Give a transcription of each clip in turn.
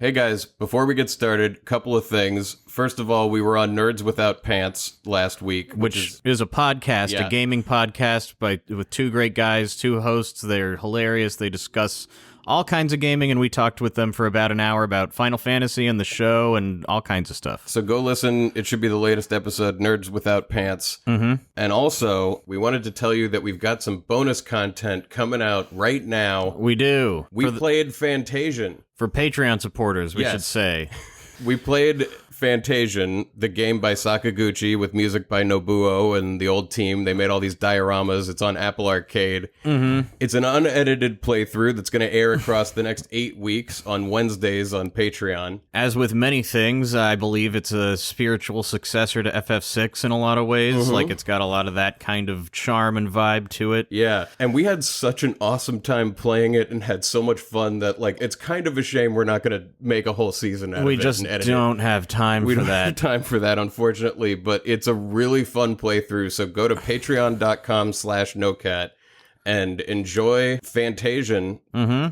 Hey guys, before we get started, couple of things. First of all, we were on Nerds Without Pants last week, which is a podcast, a gaming podcast with two great guys, two hosts. They're hilarious. They discuss all kinds of gaming, and we talked with them for about an hour about Final Fantasy and the show and all kinds of stuff. So go listen. It should be the latest episode, Nerds Without Pants. Mm-hmm. And also, we wanted to tell you that we've got some bonus content coming out right now. We do. We played Fantasian. For Patreon supporters, we should say. We played Fantasian, the game by Sakaguchi with music by Nobuo and the old team. They made all these dioramas. It's on Apple Arcade. Mm-hmm. It's an unedited playthrough that's going to air across the next 8 weeks on Wednesdays on Patreon. As with many things, I believe it's a spiritual successor to FF6 in a lot of ways. Mm-hmm. Like, it's got a lot of that kind of charm and vibe to it. Yeah, and we had such an awesome time playing it and had so much fun that, like, it's kind of a shame we're not going to make a whole season out of it. We just don't have time we for don't that. have time for that, unfortunately, but it's a really fun playthrough, so go to patreon.com/nocat and enjoy Fantasian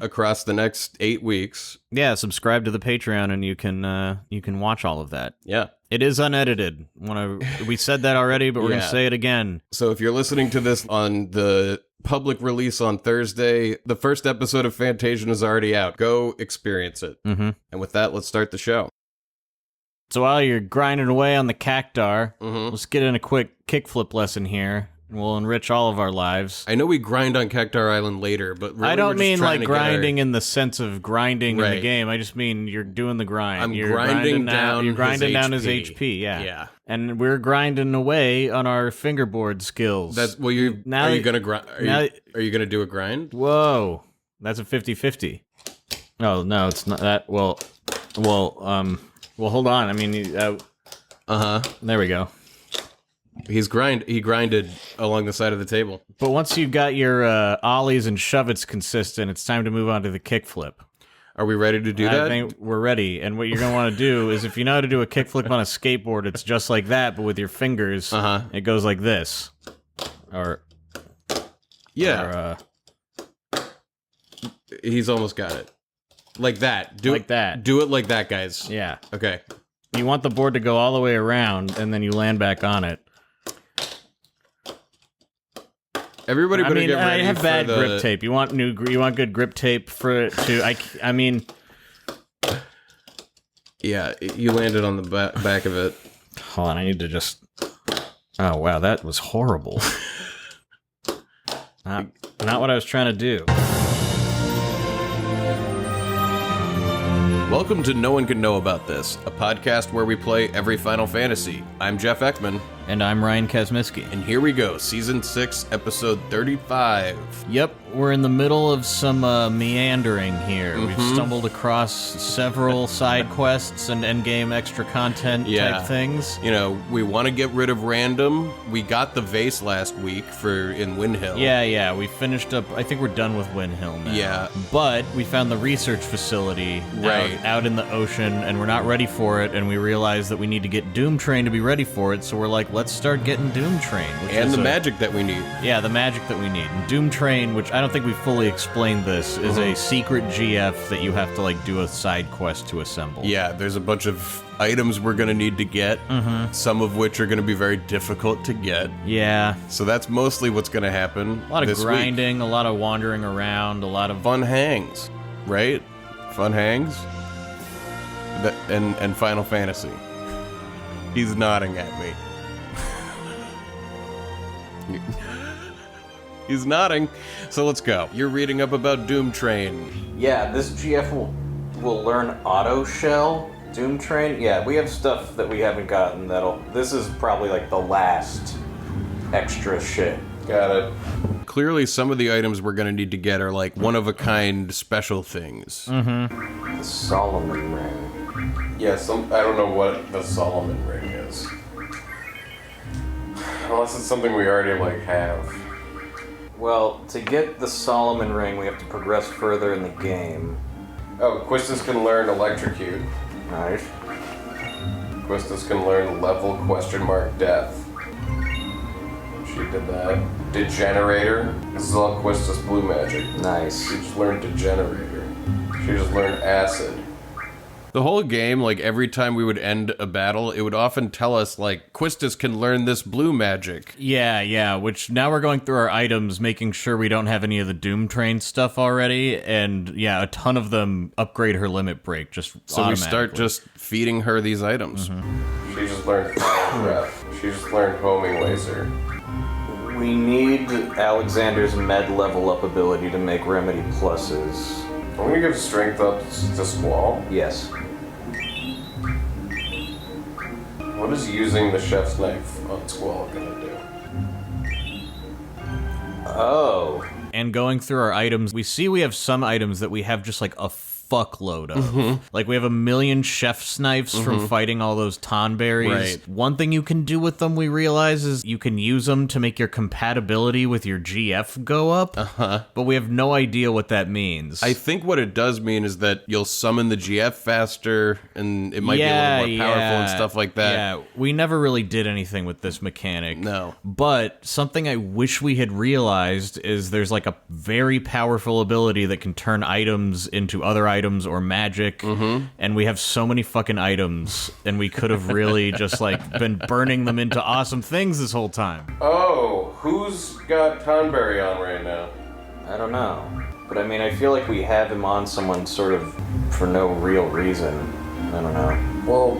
across the next 8 weeks. Yeah, subscribe to the Patreon and you can watch all of that. Yeah. It is unedited. We said that already, but we're going to say it again. So if you're listening to this on the public release on Thursday, the first episode of Fantasian is already out. Go experience it. Mm-hmm. And with that, let's start the show. So while you're grinding away on the Cactuar, Mm-hmm. let's get in a quick kickflip lesson here. We'll enrich all of our lives. I know we grind on Cactaur Island later, but really I don't we're just mean trying like to get grinding in the sense of grinding in the game. I just mean you're doing the grind. You're grinding down his HP. Yeah. And we're grinding away on our fingerboard skills. Are you gonna grind? Are you gonna do a grind? Whoa, that's a 50-50. Oh no, it's not that. Well, hold on. I mean, there we go. He grinded along the side of the table. But once you've got your ollies and shove-its consistent, it's time to move on to the kickflip. Are we ready to do that? I think we're ready. And what you're going to want to do is, if you know how to do a kickflip on a skateboard, it's just like that, but with your fingers, it goes like this. He's almost got it. Like that. Do it like that, guys. Yeah. Okay. You want the board to go all the way around, and then you land back on it. Everybody better get ready. I have bad grip tape. You want good grip tape for it to. I mean. Yeah, you landed on the back of it. Hold on, I need to just. Oh wow, that was horrible. Not what I was trying to do. Welcome to No One Can Know About This, a podcast where we play every Final Fantasy. I'm Jeff Ekman. And I'm Ryan Kazmiski. And here we go, Season 6, Episode 35. Yep, we're in the middle of some meandering here. Mm-hmm. We've stumbled across several side quests and endgame extra content type things. You know, we want to get rid of random. We got the vase last week in Windhill. Yeah, we finished up. I think we're done with Windhill now. Yeah. But we found the research facility out in the ocean, and we're not ready for it, and we realized that we need to get Doomtrain to be ready for it, so we're like, let's start getting Doomtrain. And the magic that we need. Yeah, the magic that we need. And Doomtrain, which I don't think we fully explained this, is a secret GF that you have to, like, do a side quest to assemble. Yeah, there's a bunch of items we're going to need to get, some of which are going to be very difficult to get. Yeah. So that's mostly what's going to happen. A lot of grinding, a lot of wandering around, a lot of... Fun hangs, right? Fun hangs? And Final Fantasy. He's nodding at me. He's nodding. So let's go. You're reading up about Doomtrain. Yeah, this GF will learn auto shell. Doomtrain? Yeah, we have stuff that we haven't gotten this is probably like the last extra shit. Got it. Clearly some of the items we're gonna need to get are like one-of-a-kind special things. The Solomon Ring. Yeah, I don't know what the Solomon Ring is. Unless it's something we already, like, have. Well, to get the Solomon Ring, we have to progress further in the game. Oh, Quistis can learn Electrocute. Nice. Quistis can learn Level Death. She did that. Degenerator. This is all Quistis Blue Magic. Nice. She just learned Degenerator. She just learned Acid. The whole game, like, every time we would end a battle, it would often tell us, like, Quistis can learn this blue magic. Yeah, which now we're going through our items, making sure we don't have any of the Doomtrain stuff already, and yeah, a ton of them upgrade her limit break just So we start just feeding her these items. She just learned Fire Breath. She just learned Homing Laser. We need Alexander's med level up ability to make remedy pluses. I'm gonna give strength up to Squall. Yes. What is using the chef's knife on Squall gonna do? Oh. And going through our items, we see we have some items that we have just like a fuckload of. Like we have a million chef's knives from fighting all those tonberries. Right. One thing you can do with them, we realize, is you can use them to make your compatibility with your GF go up. But we have no idea what that means. I think what it does mean is that you'll summon the GF faster, and it might be a little more powerful and stuff like that. Yeah, we never really did anything with this mechanic. No. But something I wish we had realized is there's like a very powerful ability that can turn items into other items or magic, and we have so many fucking items, and we could have really just like been burning them into awesome things this whole time. Oh, who's got Tonberry on right now? I don't know. But I mean, I feel like we have him on someone sort of for no real reason. I don't know. Well,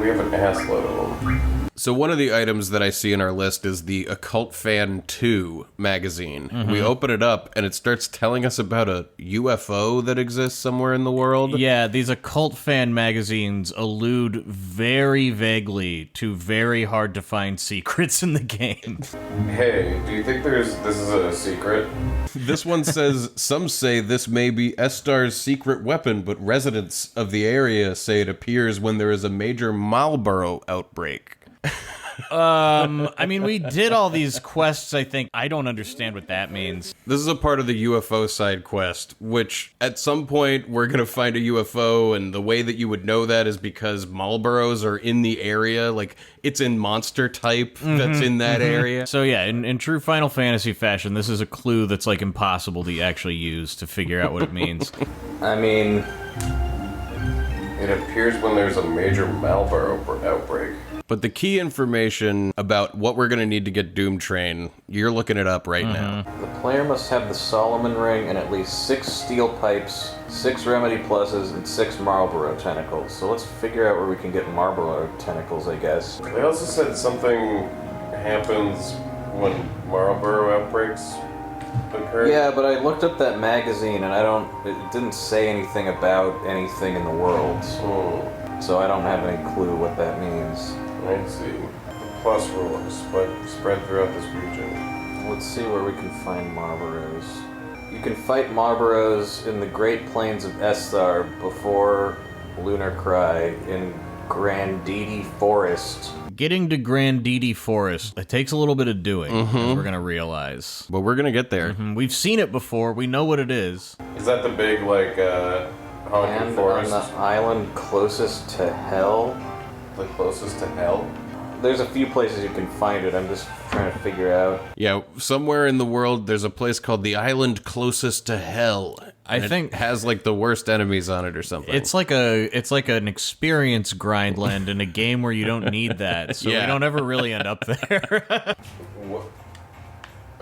we have an assload of them. So one of the items that I see in our list is the Occult Fan 2 magazine. We open it up, and it starts telling us about a UFO that exists somewhere in the world. Yeah, these Occult Fan magazines allude very vaguely to very hard-to-find secrets in the game. Hey, do you think this is a secret? This one says, some say this may be Estar's secret weapon, but residents of the area say it appears when there is a major Marlboro outbreak. I mean, we did all these quests, I think. I don't understand what that means. This is a part of the UFO side quest, which at some point we're going to find a UFO, and the way that you would know that is because Marlboros are in the area. Like, it's in monster type that's in that area. So yeah, in true Final Fantasy fashion, this is a clue that's like impossible to actually use to figure out what it means. I mean, It appears when there's a major Marlboro outbreak. But the key information about what we're going to need to get Doomtrain, you're looking it up right now. the player must have the Solomon Ring and at least 6 steel pipes, 6 remedy pluses, and 6 Marlboro tentacles. So let's figure out where we can get Marlboro tentacles, I guess. They also said something happens when Marlboro outbreaks occur. Yeah, but I looked up that magazine and it didn't say anything about anything in the world. So I don't have any clue what that means. I see. Plus rules, spread throughout this region. Let's see where we can find Marlboros. You can fight Marlboros in the Great Plains of Esthar before Lunar Cry in Grandidi Forest. Getting to Grandidi Forest, it takes a little bit of doing, as we're going to realize. But we're gonna get there. We've seen it before, we know what it is. Is that the big, like, honking And forest? on the island closest to Hell. The closest to hell? There's a few places you can find it. I'm just trying to figure out. Yeah, somewhere in the world, there's a place called the island closest to hell. I think it has like the worst enemies on it or something. it's like an experience grindland in a game where you don't need that, so we don't ever really end up there. What?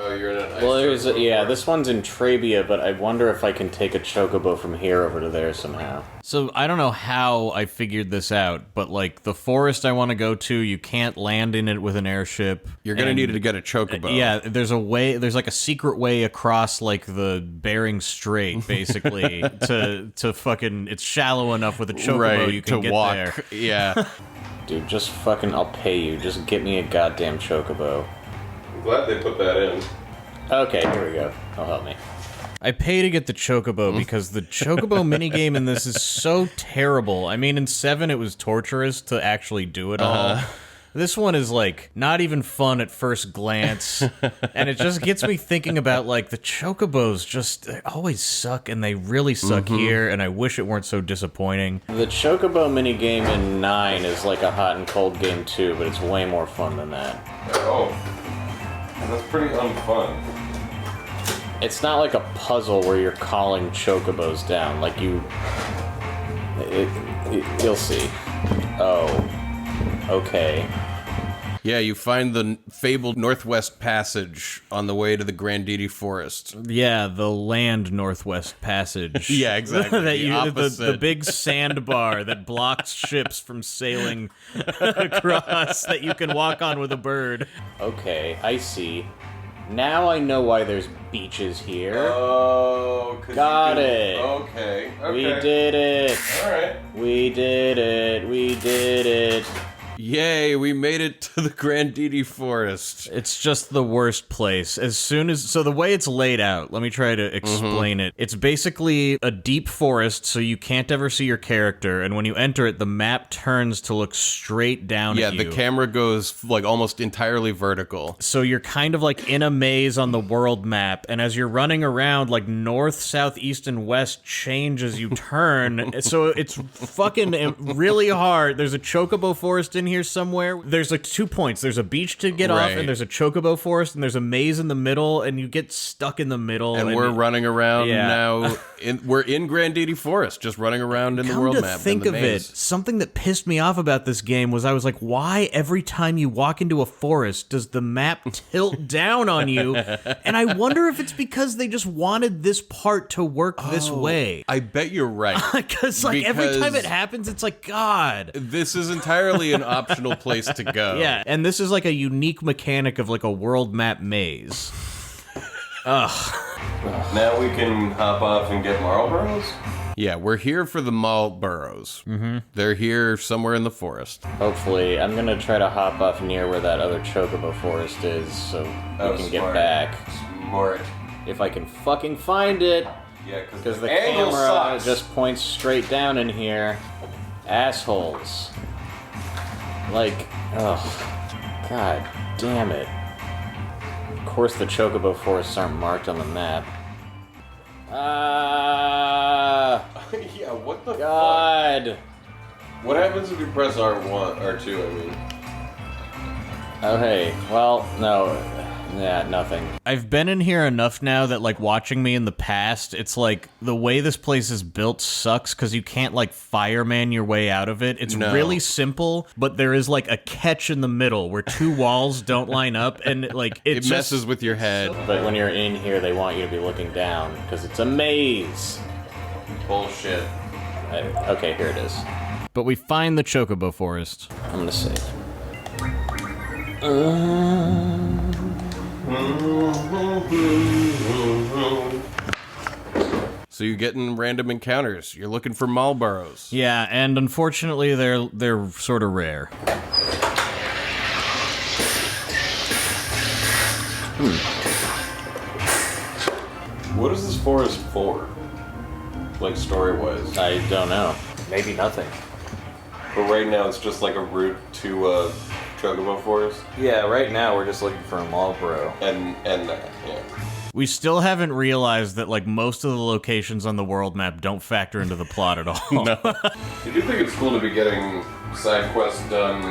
Oh, you're in an ice Well, turtle. this one's in Trabia, but I wonder if I can take a chocobo from here over to there somehow. So I don't know how I figured this out, but like the forest I want to go to, you can't land in it with an airship. You're gonna need to get a chocobo. Yeah, there's like a secret way across like the Bering Strait, basically, to fucking, it's shallow enough with a chocobo right, you can to get walk. there. Yeah. Dude, just fucking, I'll pay you. Just get me a goddamn chocobo. I'm glad they put that in. Okay, here we go. That'll help me. I pay to get the chocobo because the chocobo minigame in this is so terrible. I mean, in 7 it was torturous to actually do it all. This one is like not even fun at first glance, and it just gets me thinking about like the chocobos just they always suck, and they really suck here, and I wish it weren't so disappointing. The chocobo minigame in 9 is like a hot and cold game too, but it's way more fun than that. Oh. That's pretty unfun. It's not like a puzzle where you're calling chocobos down. Like You'll see. Oh. Okay. Yeah, you find the fabled Northwest Passage on the way to the Grandidi Forest. Yeah, the land Northwest Passage. Yeah, exactly. the big sandbar that blocks ships from sailing across that you can walk on with a bird. Okay, I see. Now I know why there's beaches here. Oh, got it. Okay. We did it. All right. We did it. Yay, we made it to the Grandidi Forest. It's just the worst place. So the way it's laid out, let me try to explain it. It's basically a deep forest, so you can't ever see your character, and when you enter it, the map turns to look straight down at you. Yeah, the camera goes like almost entirely vertical. So you're kind of like in a maze on the world map, and as you're running around, like north, south, east, and west change as you turn. So it's fucking really hard. There's a chocobo forest in here somewhere. There's like 2 points. There's a beach to get off, and there's a chocobo forest, and there's a maze in the middle, and you get stuck in the middle. And we're running around now. We're in Grandidi Forest, just running around in the world map. Think of it. Something that pissed me off about this game was I was like, why every time you walk into a forest does the map tilt down on you? And I wonder if it's because they just wanted this part to work this way. I bet you're right. Because every time it happens, it's like, God. This is entirely an optional place to go. Yeah, and this is like a unique mechanic of like a world map maze. Ugh. Now we can hop off and get Marlboros? Yeah, we're here for the Marlboros. Mm-hmm. They're here somewhere in the forest. Hopefully, I'm gonna try to hop off near where that other chocobo forest is so we can get back. Smart. If I can fucking find it. Yeah, because the camera just points straight down in here. Assholes. Like, oh, god damn it. Of course the chocobo forests aren't marked on the map. Yeah, what the god. fuck? What happens if you press R1, R2, I mean? Oh, hey. Well, no. Yeah, nothing. I've been in here enough now that, like, watching me in the past, it's like, the way this place is built sucks because you can't, like, fireman your way out of it. It's really simple, but there is, like, a catch in the middle where two walls don't line up, and, like, it messes with your head. But when you're in here, they want you to be looking down because it's a maze. Bullshit. Okay, here it is. But we find the chocobo forest. I'm gonna save. So you're getting random encounters. You're looking for Marlboros. Yeah, and unfortunately, they're sort of rare. What is this forest for? Like, story-wise? I don't know. Maybe nothing. But right now, it's just like a route to chocobo forest. Yeah, right now we're just looking for a Marlboro. And yeah. We still haven't realized that, like, most of the locations on the world map don't factor into the plot at all. No. I do think it's cool to be getting side quests done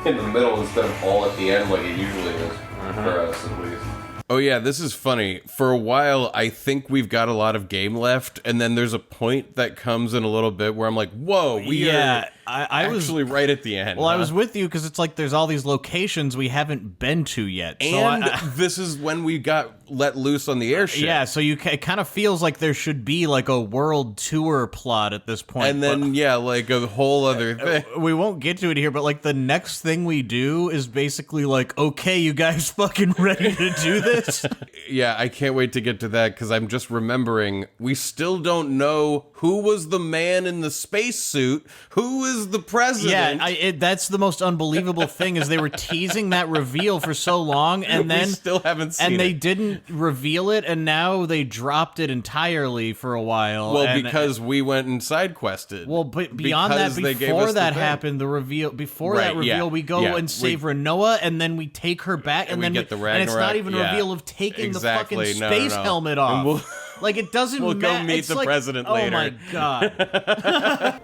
in the middle instead of all at the end like it usually is, for us at least. Oh yeah, this is funny. For a while, I think we've got a lot of game left, and then there's a point that comes in a little bit where I'm like, whoa, we are I was actually right at the end. Well, I was with you because it's like there's all these locations we haven't been to yet. And this is when we got let loose on the airship. Yeah, so it kind of feels like there should be like a world tour plot at this point. And then, like a whole other thing. We won't get to it here, but like the next thing we do is basically like, okay, you guys fucking ready to do this? Yeah, I can't wait to get to that because I'm just remembering we still don't know who was the man in the spacesuit, who is the president. Yeah, that's the most unbelievable thing is they were teasing that reveal for so long, and then we still haven't seen it. And they didn't reveal it, and now they dropped it entirely for a while. Well, because we went and side quested. Well, but beyond that, before that happened, the reveal. Before that reveal, we go and save Renoa, and then we take her back, and then we get the Ragnarok. And it's not even a reveal of taking the fucking space helmet off. Like, it doesn't matter. We'll go meet the president later. Oh my god.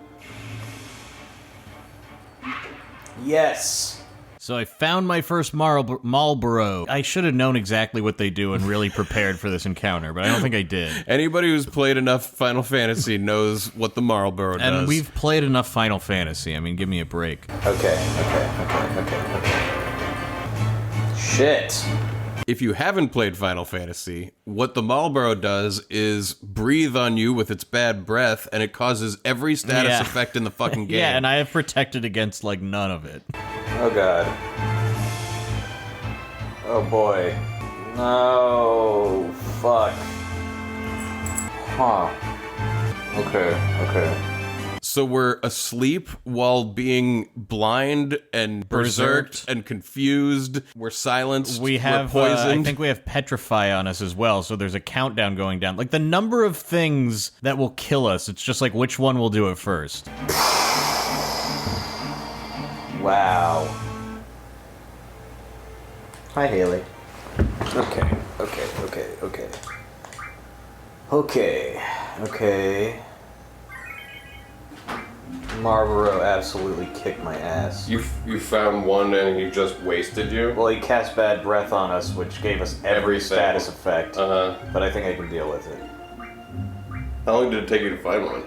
Yes. So I found my first Marlboro. I should have known exactly what they do and really prepared for this encounter, but I don't think I did. Anybody who's played enough Final Fantasy knows what the Marlboro does. And we've played enough Final Fantasy. I mean, give me a break. Okay. Shit. If you haven't played Final Fantasy, what the Marlboro does is breathe on you with its bad breath, and it causes every status effect in the fucking game. Yeah, and I have protected against, like, none of it. Oh, God. Oh, boy. No. Fuck. Huh. Okay. So we're asleep while being blind and berserked and confused. We're silenced. We're poisoned. I think we have petrify on us as well, so there's a countdown going down. Like, the number of things that will kill us, it's just like, which one will do it first? Wow. Hi, Haley. Okay. Marlboro absolutely kicked my ass. You found one and he just wasted you? Well, he cast bad breath on us, which gave us every status effect. But I think I can deal with it. How long did it take you to find one?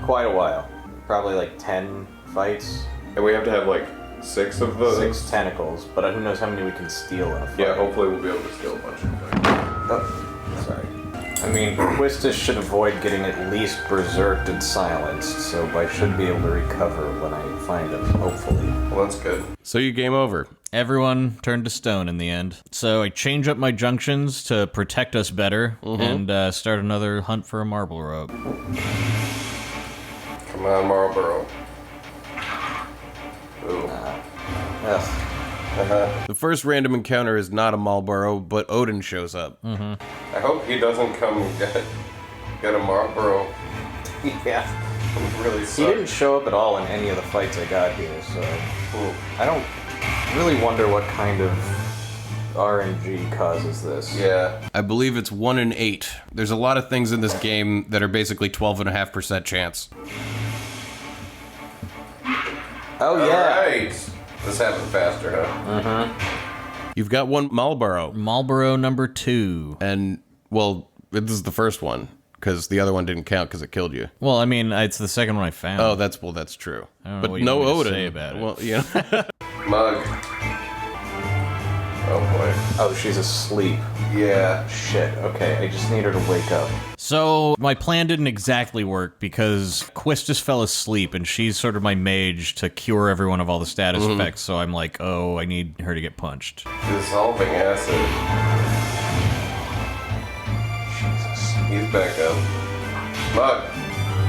Quite a while. Probably like 10 fights. And we have to have like 6 of those? 6 tentacles, but who knows how many we can steal in a fight. Yeah, hopefully we'll be able to steal a bunch of them. Oh, sorry. I mean, Quistis should avoid getting at least berserked and silenced, so I should be able to recover when I find him, hopefully. Well, that's good. So you game over. Everyone turned to stone in the end. So I change up my junctions to protect us better, and start another hunt for a Marlboro. Come on, Marlboro. Ooh. The first random encounter is not a Marlboro, but Odin shows up. I hope he doesn't come get a Marlboro. Yeah. Really sucks. He didn't show up at all in any of the fights I got here, so I don't really wonder what kind of RNG causes this. Yeah. I believe it's 1 in 8. There's a lot of things in this game that are basically 12.5% chance. Oh, yeah. All right. This happened faster, huh? You've got one Marlboro. Marlboro number 2. And, well, this is the first one, because the other one didn't count because it killed you. Well, I mean, it's the second one I found. Oh, that's true. I don't know but what you no want me to Odin. say about it. Well, yeah. Mug. Oh, boy. Oh, she's asleep. Yeah. Shit, okay, I just need her to wake up. So, my plan didn't exactly work because Quistis fell asleep and she's sort of my mage to cure everyone of all the status effects, so I'm like, oh, I need her to get punched. Dissolving acid. Jesus. He's back up. Mug.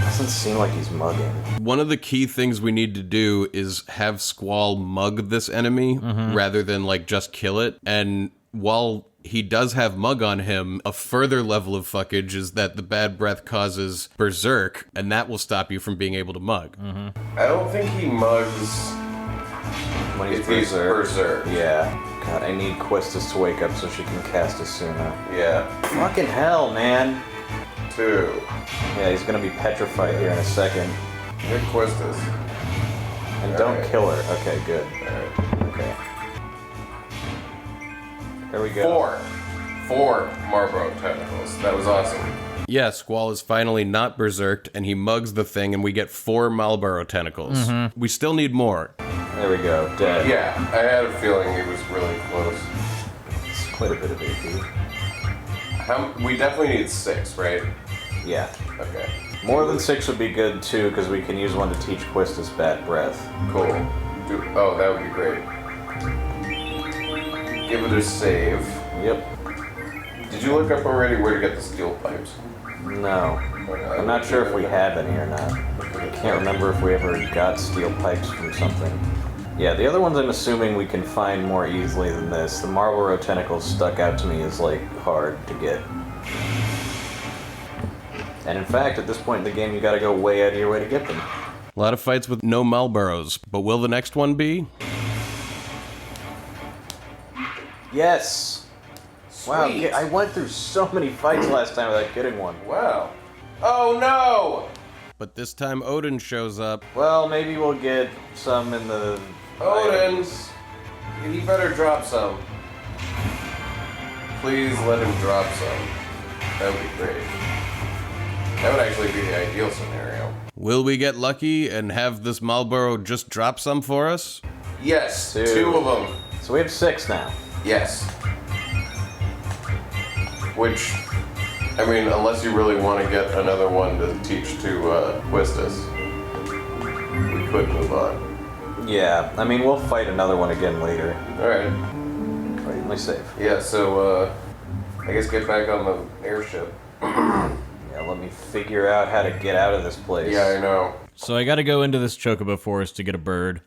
Doesn't seem like he's mugging. One of the key things we need to do is have Squall mug this enemy rather than, like, just kill it. And while he does have mug on him, a further level of fuckage is that the bad breath causes berserk, and that will stop you from being able to mug. I don't think he mugs When he's berserk. Yeah. God, I need Quistis to wake up so she can cast Asuna. Yeah. Fucking hell, man. 2. Yeah, he's gonna be petrified here in a second. Good Quistis. And don't kill her. Okay, good. Alright. Okay. There we go. 4 Marlboro tentacles. That was awesome. Yeah, Squall is finally not berserked, and he mugs the thing, and we get 4 Marlboro tentacles. We still need more. There we go. Dead. Yeah, I had a feeling he was really close. It's quite a bit of AP. We definitely need 6, right? Yeah. Okay. More than 6 would be good, too, because we can use one to teach Quistis bad breath. Cool. Oh, that would be great. Give it a save. Yep. Did you look up already where to get the steel pipes? No. I'm not sure if we have any or not. I can't remember if we ever got steel pipes from something. Yeah, the other ones I'm assuming we can find more easily than this. The Marlboro tentacles stuck out to me as, like, hard to get. And in fact, at this point in the game, you gotta go way out of your way to get them. A lot of fights with no Marlboros, but will the next one be? Yes! Wow, I went through so many fights last time without getting one. Wow. Oh no! But this time Odin shows up. Well, maybe we'll get some in the... Odin! He better drop some. Please let him drop some. That would be great. That would actually be the ideal scenario. Will we get lucky and have this Marlboro just drop some for us? Yes, 2 of them. So we have 6 now. Yes. Which, I mean, unless you really want to get another one to teach to Quistis, we could move on. Yeah, I mean, we'll fight another one again later. Alright. Only safe. Yeah, so, I guess get back on the airship. Yeah, let me figure out how to get out of this place. Yeah, I know. So I gotta go into this chocobo forest to get a bird.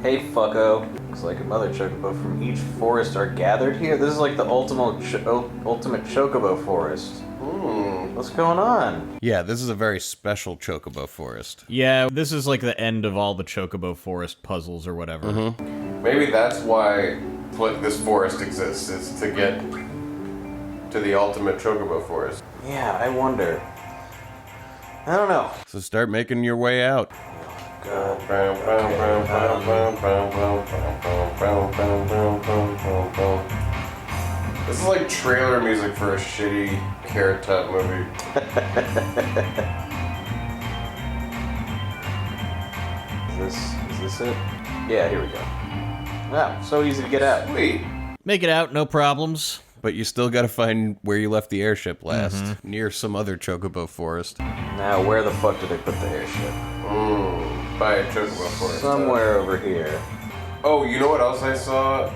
Hey, fucko. Looks like a mother chocobo from each forest are gathered here. This is like the ultimate chocobo forest. What's going on? Yeah, this is a very special chocobo forest. Yeah, this is like the end of all the chocobo forest puzzles or whatever. Maybe that's why this forest exists, is to get to the ultimate chocobo forest. Yeah, I wonder. I don't know. So start making your way out. This is like trailer music for a shitty Carrot Top movie. Is this it? Yeah, here we go. Wow, so easy to get out. Sweet. Make it out, no problems. But you still gotta find where you left the airship last, near some other chocobo forest. Now, where the fuck did I put the airship? By a chocobo forest. Somewhere over here. Oh, you know what else I saw?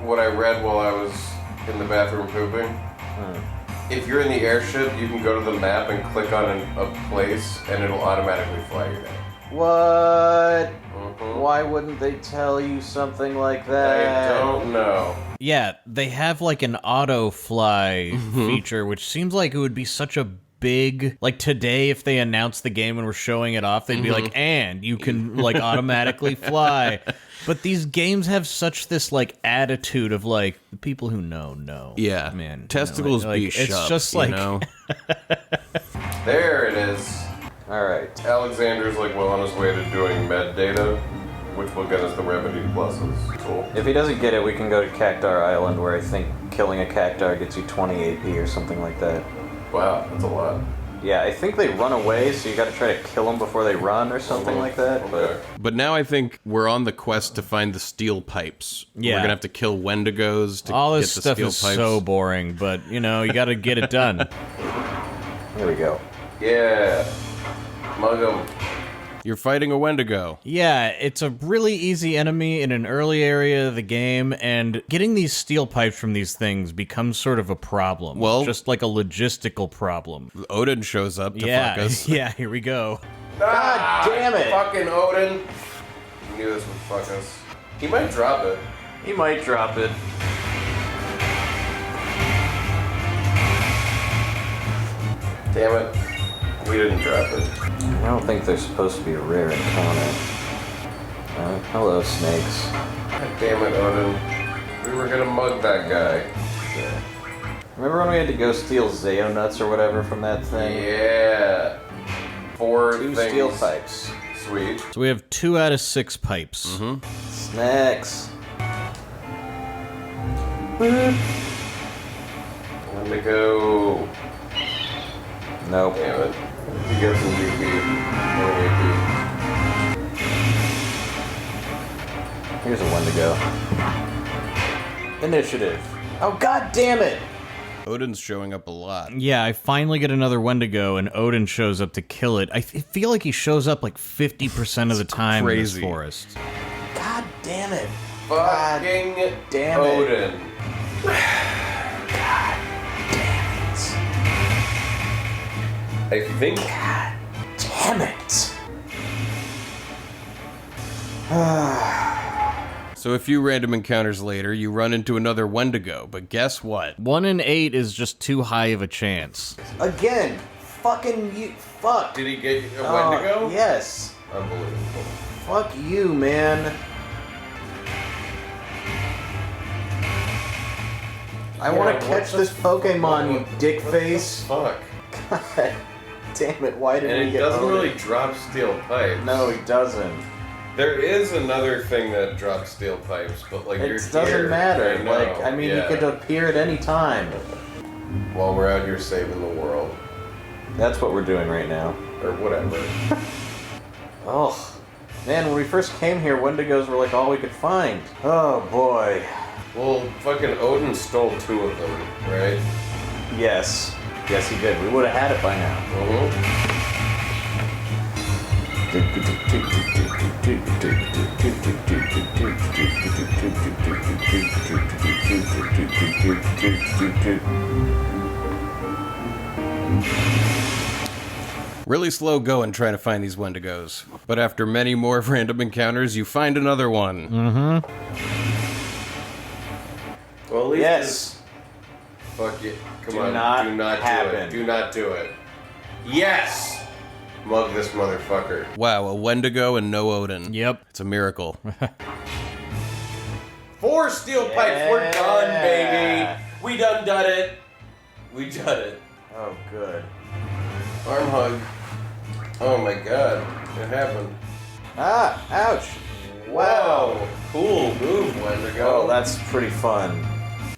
What I read while I was in the bathroom pooping? If you're in the airship, you can go to the map and click on a place, and it'll automatically fly you there. What? Why wouldn't they tell you something like that? I don't know. Yeah, they have like an auto fly feature, which seems like it would be such a big, like today if they announced the game and were showing it off, they'd be like, and you can like automatically fly. But these games have such this like attitude of like, the people who know. Yeah, man. Testicles like, be it's shoved, just like, you know? There it is. Alright. Alexander's like well on his way to doing med data, which will get us the remedy pluses. Cool. If he doesn't get it, we can go to Cactaur Island, where I think killing a cactuar gets you 20 AP or something like that. Wow, that's a lot. Yeah, I think they run away, so you gotta try to kill them before they run or something like that. Okay. But now I think we're on the quest to find the steel pipes. Yeah. We're gonna have to kill Wendigos to all this get the stuff steel is pipes. so boring, but you know, you gotta get it done. Here we go. Yeah. Mug 'em. You're fighting a Wendigo. Yeah, it's a really easy enemy in an early area of the game, and getting these steel pipes from these things becomes sort of a problem. Well, just like a logistical problem. Odin shows up to fuck us. Yeah, here we go. God damn it! Fucking Odin. I knew this would fuck us. He might drop it. He might drop it. Damn it. We didn't drop it. I don't think they're supposed to be a rare encounter. Hello, snakes. God damn it, Odin. We were gonna mug that guy. Remember when we had to go steal Zeo nuts or whatever from that thing? Yeah. 4 2 things. steel pipes. Sweet. So we have 2 out of 6 pipes. Snacks. Wendigo. Nope. Damn it. You get some UP. More AP. Here's a Wendigo. Initiative. Oh, god damn it! Odin's showing up a lot. Yeah, I finally get another Wendigo, and Odin shows up to kill it. I feel like he shows up like 50% of the time crazy. in this forest. God damn it. Fucking damn it. Odin. God damn it. I think... God damn it. So a few random encounters later, you run into another Wendigo, but guess what? 1 in 8 is just too high of a chance. Again. Fucking you. Fuck. Did he get a Wendigo? Yes. Unbelievable. Fuck you, man. I want to catch this Pokemon, you dick face. Fuck. God damn it, why did And we it get doesn't Odin? really drop steel pipes. No, he doesn't. There is another thing that drops steel pipes, but like it doesn't matter. I mean, he could appear at any time. While we're out here saving the world. That's what we're doing right now. Or whatever. Oh. Man, when we first came here, Wendigos were like all we could find. Oh boy. Well, fucking Odin stole 2 of them, right? Yes. Yes, he did. We would have had it by now. Really slow going trying to find these Wendigos. But after many more random encounters, you find another one. Mm-hmm. Well, at least yes. Fuck it. Come do on. Not do not happen. do it. Do not do it. Yes! Mug this motherfucker. Wow, a Wendigo and no Odin. Yep. It's a miracle. 4 steel pipes. We're done, baby. We done it. We done it. Oh, good. Arm hug. Oh my god. It happened. Ah! Ouch! Wow. Cool move, Wendigo. Oh, that's pretty fun.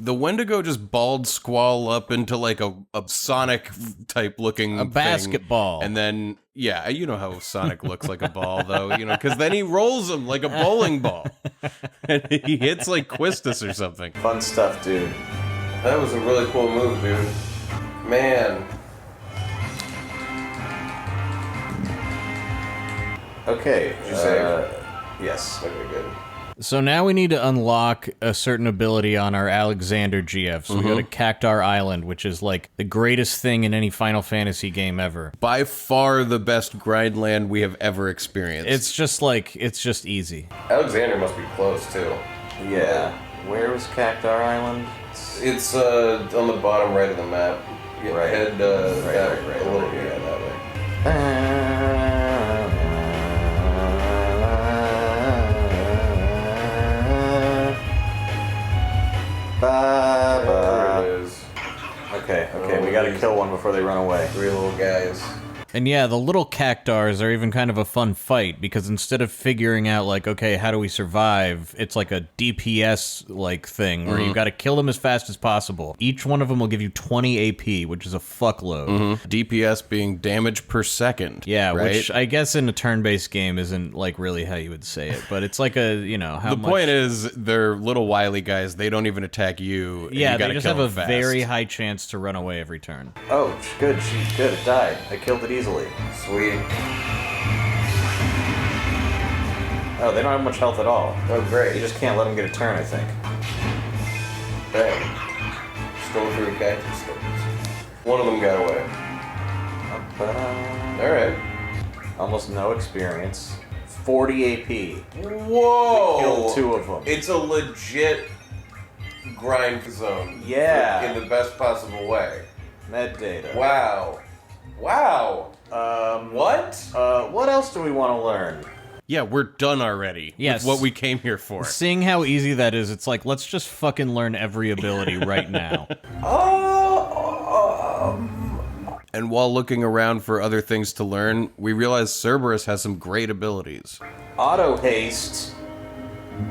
The Wendigo just balled Squall up into like a Sonic type looking thing. Basketball. And then, yeah, you know how Sonic looks like a ball though, because then he rolls him like a bowling ball. And he hits like Quistis or something. Fun stuff, dude. That was a really cool move, dude. Man. Okay. Did you save? Yes. Okay, good. So now we need to unlock a certain ability on our Alexander GF. So we go to Cactaur Island, which is like the greatest thing in any Final Fantasy game ever. By far the best grindland we have ever experienced. It's just easy. Alexander must be close too. Yeah. Where was Cactaur Island? It's on the bottom right of the map. Yeah, right. Head right. A little bit that way. There it is. Okay, we gotta kill one before they run away. 3 little guys. And yeah, the little Cactuars are even kind of a fun fight, because instead of figuring out, like, okay, how do we survive, it's like a DPS-like thing, where you gotta kill them as fast as possible. Each one of them will give you 20 AP, which is a fuckload. DPS being damage per second. Yeah, right? which I guess in a turn-based game isn't, like, really how you would say it, but it's like a, how the much... point is, they're little wily guys, they don't even attack you, and yeah, you gotta they just kill have a them fast. very high chance to run away every turn. Oh, good, she's good, it died. I killed it easily. Sweet. Oh, they don't have much health at all. Oh, great. You just can't let them get a turn, I think. Bang. Stole through a cactus. One of them got away. Alright. Almost no experience. 40 AP. Whoa! We killed 2 of them. It's a legit grind zone. Yeah. In the best possible way. Med data. Wow. Wow. What? What else do we want to learn? Yeah, we're done already. Yes. With what we came here for. Seeing how easy that is, it's like, let's just fucking learn every ability right now. And while looking around for other things to learn, we realized Cerberus has some great abilities. Auto haste.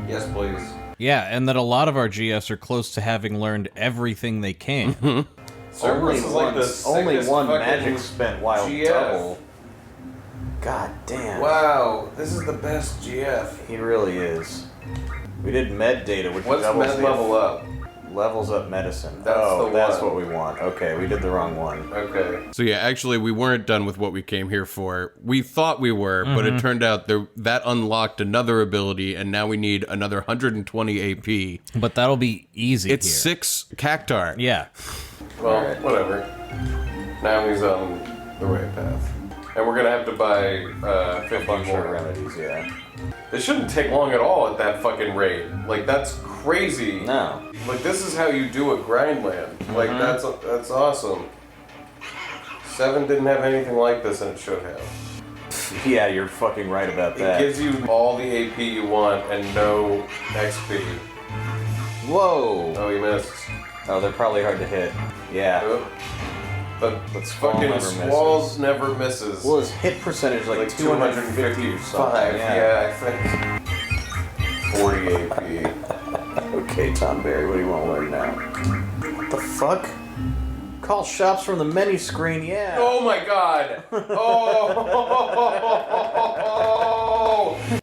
Yes, please. Yeah, and that a lot of our GFs are close to having learned everything they can. Cerberus is like the only sickest one fucking magic spent wild GF. double. God damn. Wow, this is the best GF. He really is. We did med data, which What's doubles med the level up? Levels up medicine. That's the that's one. what we want. Okay, we did the wrong one. Okay. So yeah, actually we weren't done with what we came here for. We thought we were, but it turned out that unlocked another ability, and now we need another 120 AP. But that'll be easy It's here. 6 Cactuar. Yeah. Well, Alright. whatever. Now he's on the right path. And we're gonna have to buy 50 Bunch more of remedies, yeah. It shouldn't take long at all at that fucking rate. Like, that's crazy. No. Like, this is how you do a grindland. Like, that's awesome. 7 didn't have anything like this, and it should have. Yeah, you're fucking right about It that. gives you all the AP you want and no XP. Whoa! Oh, you missed. Oh, they're probably hard to hit. Yeah. Oh. But fucking Squalls never misses. Well, his hit percentage like 250 or something. Yeah, I think 40 AP. Okay, Tom Berry, what do you want to learn now? What the fuck? Call shops from the menu screen, yeah. Oh my god! Oh!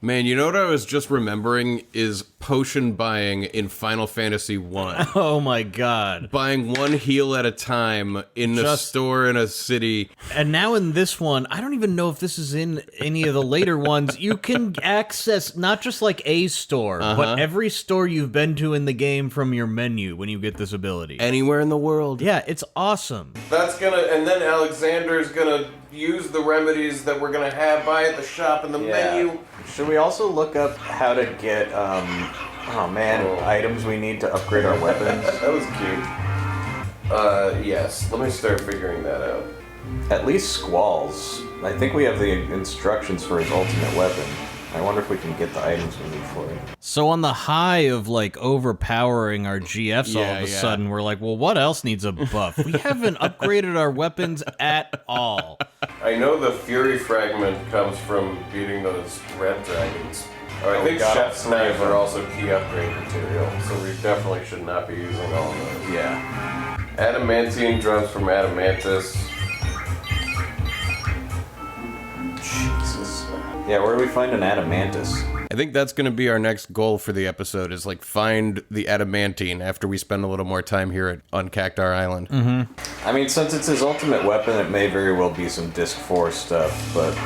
Man, you know what I was just remembering is potion buying in Final Fantasy I. Oh my god. Buying one heal at a time in a store in a city. And now in this one, I don't even know if this is in any of the later ones, you can access not just like a store, but every store you've been to in the game from your menu when you get this ability. Anywhere in the world. Yeah, it's awesome. That's gonna, and then Alexander's gonna use the remedies that we're gonna have by at the shop in the menu. Should we also look up how to get, items we need to upgrade our weapons? That was cute. Yes. Let me start figuring that out. At least Squalls. I think we have the instructions for his ultimate weapon. I wonder if we can get the items we need for it. So on the high of, like, overpowering our GFs all of a sudden, we're like, well, what else needs a buff? We haven't upgraded our weapons at all. I know the Fury Fragment comes from beating those red dragons. I think Chef's knives are also key upgrade material, so we definitely should not be using all of those. Yeah. Adamantine drums from Adamantoise. Jesus. Yeah, where do we find an Adamantoise? I think that's going to be our next goal for the episode, is like find the Adamantine after we spend a little more time here on Cactaur Island. I mean, since it's his ultimate weapon, it may very well be some Disc 4 stuff, but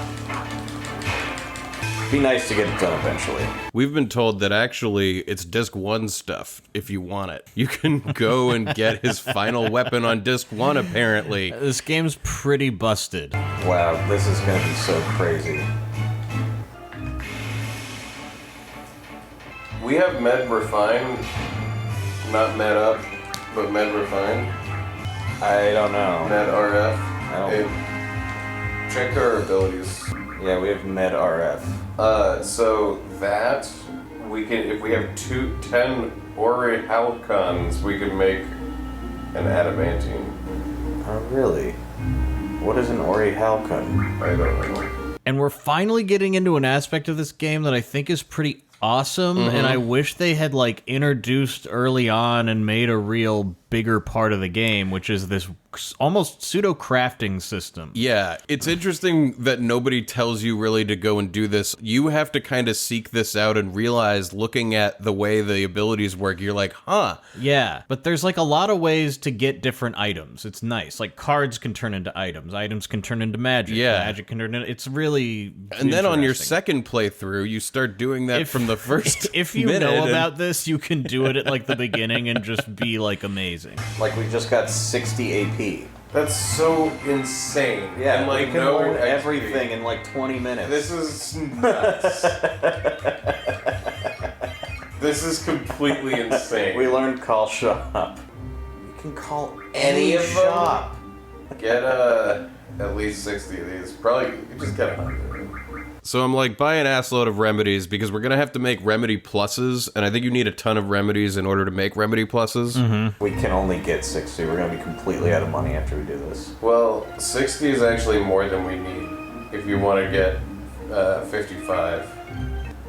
it'd be nice to get it done eventually. We've been told that actually it's Disc 1 stuff if you want it. You can go and get his final weapon on Disc 1, apparently. This game's pretty busted. Wow, this is going to be so crazy. We have Med Refine, not Med Up, but Med Refine. I don't know. Med RF. Check our abilities. Yeah, we have Med RF. So that we can, if we have 10 Ori Halcons, we could make an Adamantine. Oh, really? What is an Ori Halcon? I don't know. And we're finally getting into an aspect of this game that I think is pretty awesome, and I wish they had like introduced early on and made a real bigger part of the game, which is this almost pseudo crafting system. Yeah, it's interesting that nobody tells you really to go and do this. You have to kind of seek this out and realize, looking at the way the abilities work, you're like, huh. Yeah, but there's like a lot of ways to get different items. It's nice. Like cards can turn into items. Items can turn into magic. Yeah. Magic can turn into... It's really And then on your second playthrough, you start doing that from the first If you know about this, you can do it at like the beginning and just be like amazing. Like we just got 60 AP. That's so insane. Yeah, and like we can learn everything in like 20 minutes. This is nuts. This is completely insane. We learned call shop. You can call any shop. Get at least 60 of these. Probably you just get 100. So I'm like, buy an assload of remedies because we're going to have to make remedy pluses, and I think you need a ton of remedies in order to make remedy pluses. We can only get 60. We're going to be completely out of money after we do this. Well, 60 is actually more than we need if you want to get 55.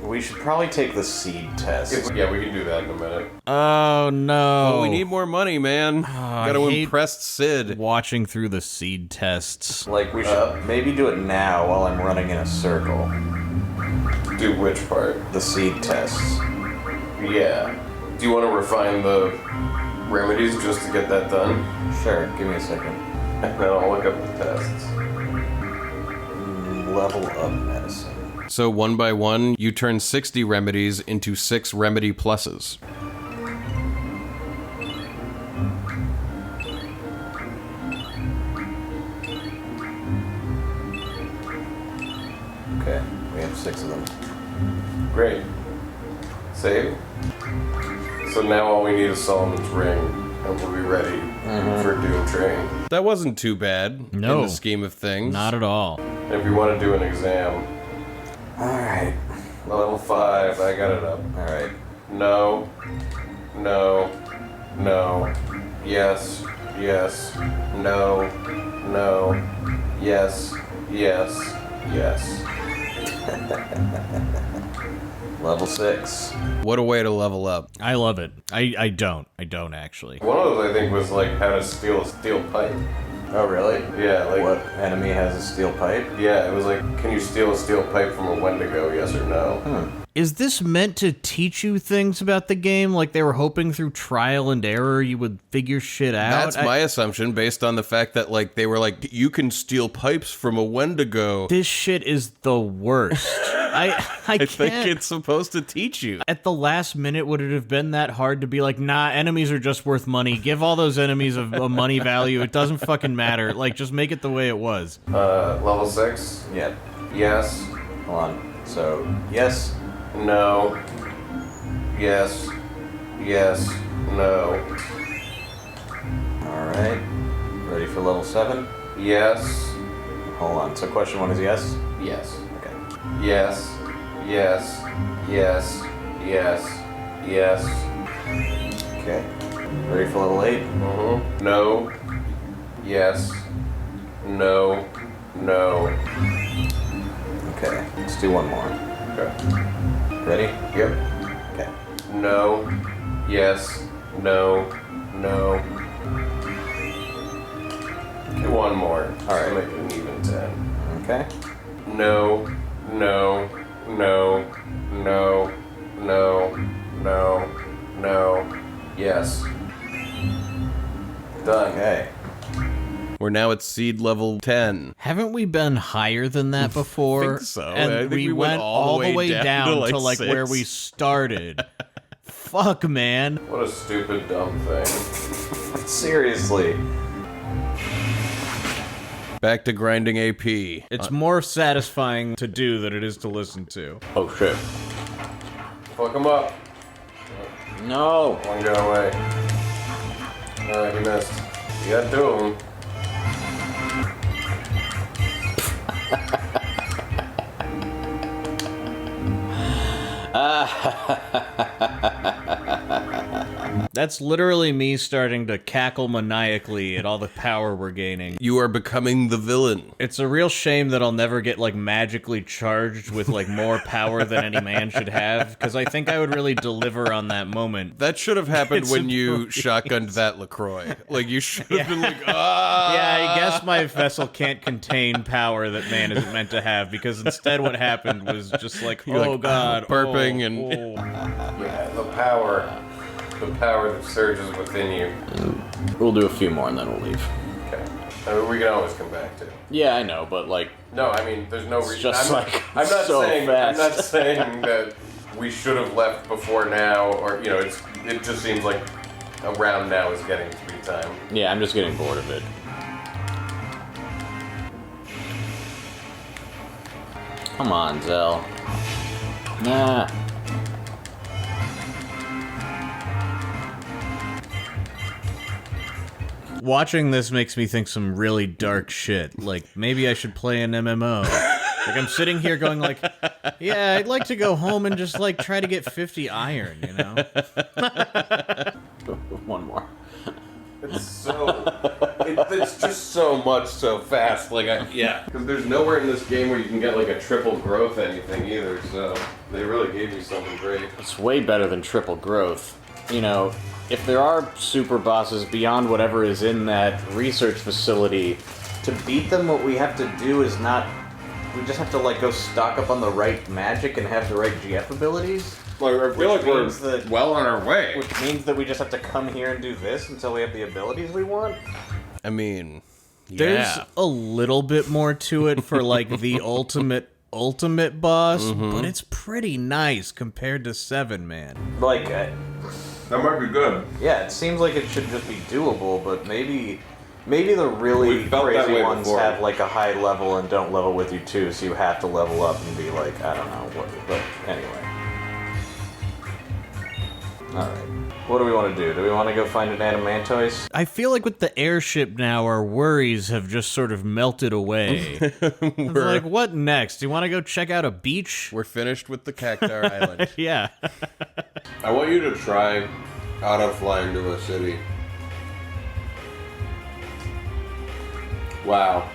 We should probably take the seed test. Yeah, we can do that in a minute. Oh, no. Well, we need more money, man. Gotta impress Sid. Watching through the seed tests. Like, we should maybe do it now while I'm running in a circle. Do which part? The seed tests. Yeah. Do you want to refine the remedies just to get that done? Sure, give me a second. And then I'll look up the tests. Level up medicine. So one by one, you turn 60 remedies into 6 remedy pluses. Okay, we have 6 of them. Great. Save. So now all we need is Solomon's Ring, and we'll be ready for Doomtrain. That wasn't too bad in the scheme of things. Not at all. And if you want to do an exam... Alright. Level 5, I got it up. Alright. No. No. No. Yes. yes, no, no, yes, yes, yes. Level 6. What a way to level up. I love it. I don't actually. One of those, I think, was like how to steal a steel pipe. Oh, really? Yeah, like... What enemy has a steel pipe? Yeah, it was like, can you steal a steel pipe from a Wendigo, yes or no? Is this meant to teach you things about the game? Like they were hoping through trial and error you would figure shit out? That's my assumption, based on the fact that, like, they were like, you can steal pipes from a Wendigo. This shit is the worst. I can't. think it's supposed to teach you. At the last minute, would it have been that hard to be like, nah, enemies are just worth money. Give all those enemies a money value. It doesn't fucking matter. Like, just make it the way it was. Level 6? Yep. Yes. Hold on. So, yes. No. Yes. Yes. No. Alright. Ready for level 7? Yes. Hold on. So question 1 is yes? Yes. Okay. Yes. Yes. Yes. Yes. Yes. Okay. Ready for level 8? Mm-hmm. No. Yes. No. No. Okay. Let's do one more. Okay. Ready? Yep. Okay. No. Yes. No. No. Okay, one more. Alright. Make it an even 10. Okay. No. No. No. No. No. No. No. Yes. Done. Okay. We're now at seed level 10. Haven't we been higher than that before? I think so. And I think we went all the way down to like where we started. Fuck, man. What a stupid, dumb thing. Seriously. Back to grinding AP. It's more satisfying to do than it is to listen to. Oh shit. Fuck him up. No. One got away. Alright, he missed. You got 2 of them. That's literally me starting to cackle maniacally at all the power we're gaining. You are becoming the villain. It's a real shame that I'll never get, like, magically charged with, like, more power than any man should have, because I think I would really deliver on that moment. That should have happened when you shotgunned that LaCroix. Like, you should have been like, ah! Yeah, I guess my vessel can't contain power that man isn't meant to have, because instead what happened was just like, You're oh like, god, burping oh, and... oh. Yeah, the power that surges within you. We'll do a few more and then we'll leave. Okay. I mean, we can always come back to it. Yeah, I know, but like... No, I mean, there's no reason. just I'm not so saying, fast. I'm not saying that we should have left before now, or, you know, it just seems like around now is getting to be time. Yeah, I'm just getting bored of it. Come on, Zell. Nah. Watching this makes me think some really dark shit. Like, maybe I should play an MMO. Like, I'm sitting here going like, yeah, I'd like to go home and just, like, try to get 50 iron, you know? One more. It's it's just so much so fast. Like, yeah. Because there's nowhere in this game where you can get, like, a triple growth anything either, so they really gave you something great. It's way better than triple growth. You know, if there are super bosses beyond whatever is in that research facility, to beat them, what we have to do is not... We just have to, like, go stock up on the right magic and have the right GF abilities. Like, I feel like we're that, well on our way. Which means that we just have to come here and do this until we have the abilities we want? I mean, yeah. There's a little bit more to it for, like, the ultimate boss, but it's pretty nice compared to 7, man. Like, that might be good. yeah, it seems like it should just be doable, but maybe the really crazy ones have like a high level and don't level with you too, so you have to level up and be like, I don't know what, but anyway. Alright. What do we want to do? Do we want to go find an Adamantoise? I feel like with the airship now, our worries have just sort of melted away. It's like, what next? Do you want to go check out a beach? We're finished with the Cactaur Island. Yeah. I want you to try auto-flying to a city. Wow.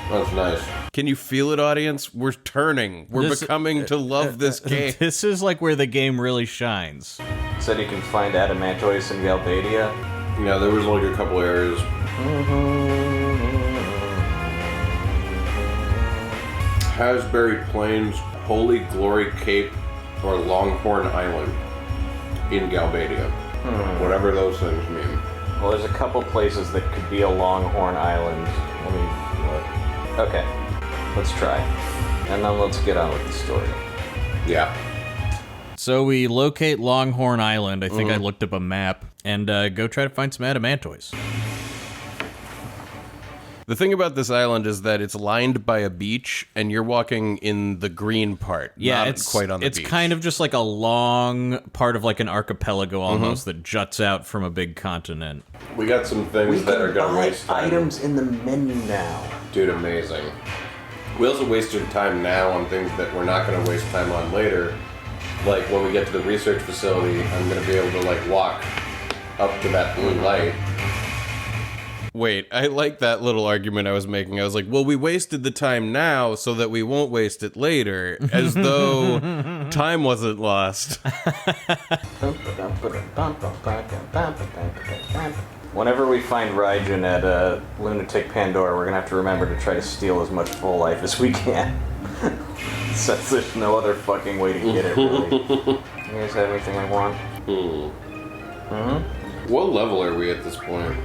That's nice. Can you feel it, audience? We're turning. We're becoming to love this game. This is like where the game really shines. Said you can find Adamantoise in Galbadia. Yeah, there was like a couple areas. Hasbury Plains, Holy Glory Cape, or Longhorn Island in Galbadia. Whatever those things mean. Well, there's a couple places that could be a Longhorn Island. Let me look. Okay, let's try. And then let's get on with the story. Yeah. So we locate Longhorn Island. I think I looked up a map. And go try to find some Adamantoise. The thing about this island is that it's lined by a beach, and you're walking in the green part. Yeah, not it's quite on the beach. It's kind of just like a long part of like an archipelago almost that juts out from a big continent. We got some things that are going to waste time. Items in the menu now. Dude, amazing. We also wasted time now on things that we're not going to waste time on later. Like when we get to the research facility, I'm going to be able to like walk up to that blue light. Wait, I like that little argument I was making. I was like, well, we wasted the time now so that we won't waste it later, as though time wasn't lost. Whenever we find Raijin at Lunatic Pandora, we're gonna have to remember to try to steal as much full life as we can. Since there's no other fucking way to get it, really. You guys have anything I want? What level are we at this point?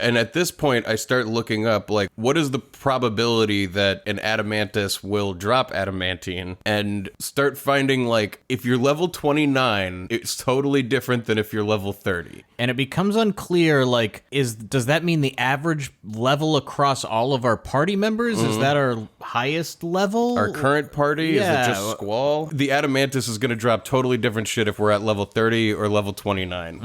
And at this point, I start looking up, like, what is the probability that an Adamantoise will drop adamantine? And start finding, like, if you're level 29, it's totally different than if you're level 30. And it becomes unclear, like, does that mean the average level across all of our party members? Is that our highest level? Our current party? Yeah. Is it just Squall? The Adamantoise is going to drop totally different shit if we're at level 30 or level 29.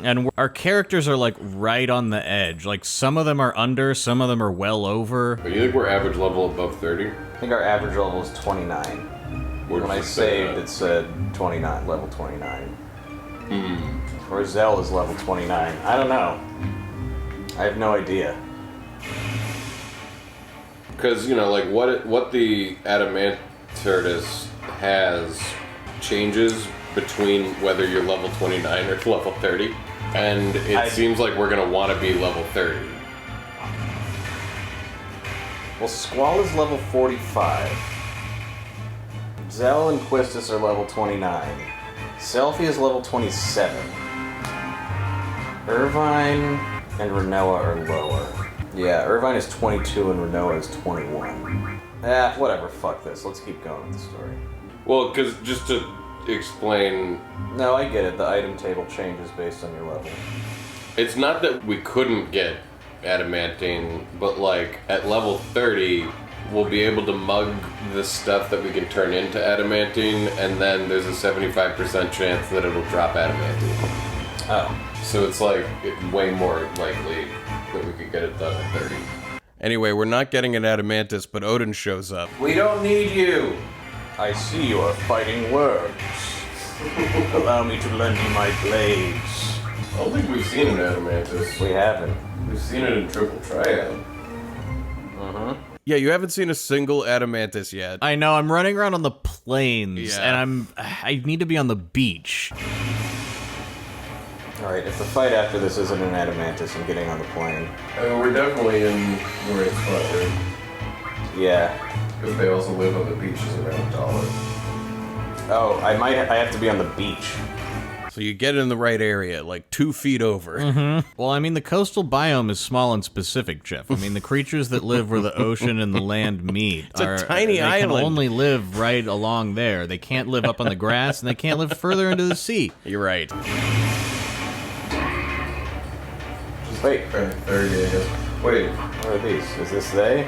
And our characters are, like, right on the edge. Like, some of them are under, some of them are well over. But you think we're average level above 30? I think our average level is 29. When I saved, it said 29, level 29. Or Zell is level 29. I don't know. I have no idea. Because, you know, like, what the Adamantoise has changes between whether you're level 29 or level 30. And it seems like we're going to want to be level 30. Well, Squall is level 45. Zell and Quistis are level 29. Selfie is level 27. Irvine and Renoa are lower. Yeah, Irvine is 22 and Renoa is 21. Whatever, fuck this. Let's keep going with the story. Well, because just to explain... No, I get it. The item table changes based on your level. It's not that we couldn't get adamantine, but like at level 30, we'll be able to mug the stuff that we can turn into adamantine, and then there's a 75% chance that it'll drop adamantine. Oh. So it's like way more likely that we could get it done at 30. Anyway, we're not getting an Adamantoise, but Odin shows up. We don't need you! I see you are fighting worms. Allow me to lend you my blades. I don't think we've seen an Adamantoise. We haven't. We've seen it in Triple Triad. Yeah, you haven't seen a single Adamantoise yet. I know, I'm running around on the plains, and I need to be on the beach. Alright, if the fight after this isn't an Adamantoise, I'm getting on the plane. We're definitely in where it's fun, Yeah. because they also live on the beaches around Dollar. Oh, I have to be on the beach. So you get in the right area, like 2 feet over. Well, I mean, the coastal biome is small and specific, Jeff. I mean, the creatures that live where the ocean and the land meet It's a tiny island. They can only live right along there. They can't live up on the grass, and they can't live further into the sea. You're right. Wait. 30, I guess. Wait. What are these? Is this they?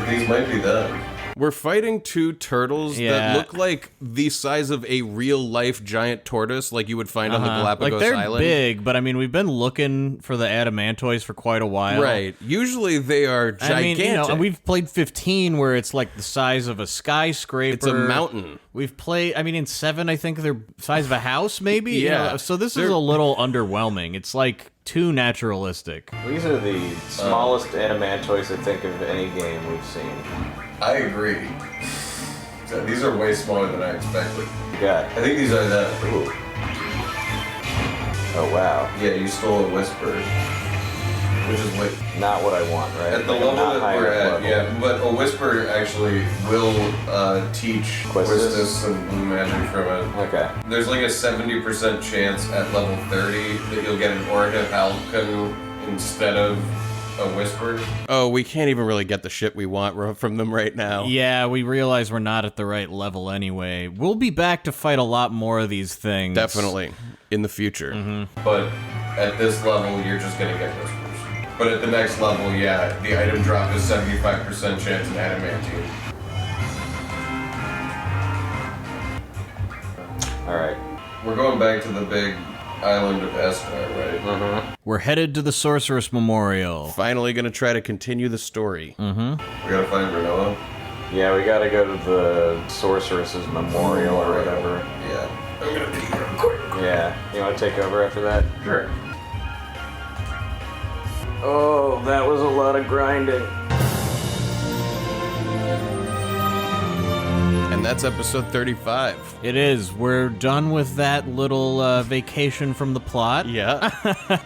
These might be them. We're fighting 2 turtles that look like the size of a real-life giant tortoise, like you would find on the Galapagos like they're Island. big, but I mean, we've been looking for the Adamantoise for quite a while. Right. Usually they are gigantic. I mean, you know, and we've played 15 where it's like the size of a skyscraper. It's a mountain. We've played, I mean, in 7, I think they're the size of a house, maybe? Yeah. You know, so this is a little underwhelming. It's like too naturalistic. These are the smallest Adamantoise, I think, of any game we've seen. I agree. So these are way smaller than I expected. Yeah. I think these are the... Ooh. Oh, wow. Yeah, you stole a whisper. Which is what... Not what I want, right? At the level that we're at, yeah. But a whisper actually will teach Quistis and Blue Magic from it. Okay. There's like a 70% chance at level 30 that you'll get an Ornithhalcon instead of a whisper. Oh, we can't even really get the shit we want from them right now. Yeah, we realize we're not at the right level anyway. We'll be back to fight a lot more of these things. Definitely. In the future. But at this level, you're just gonna get whispers. But at the next level, yeah, the item drop is 75% chance in Adamantine. Alright. We're going back to the big island of Estar, right? We're headed to the Sorceress Memorial. Finally gonna try to continue the story. We gotta find Renoa. Yeah, we gotta go to the Sorceress's Memorial or whatever. Yeah. I'm gonna pee real quick. Yeah. You wanna take over after that? Sure. Oh, that was a lot of grinding. And that's episode 35. It is. We're done with that little vacation from the plot. Yeah.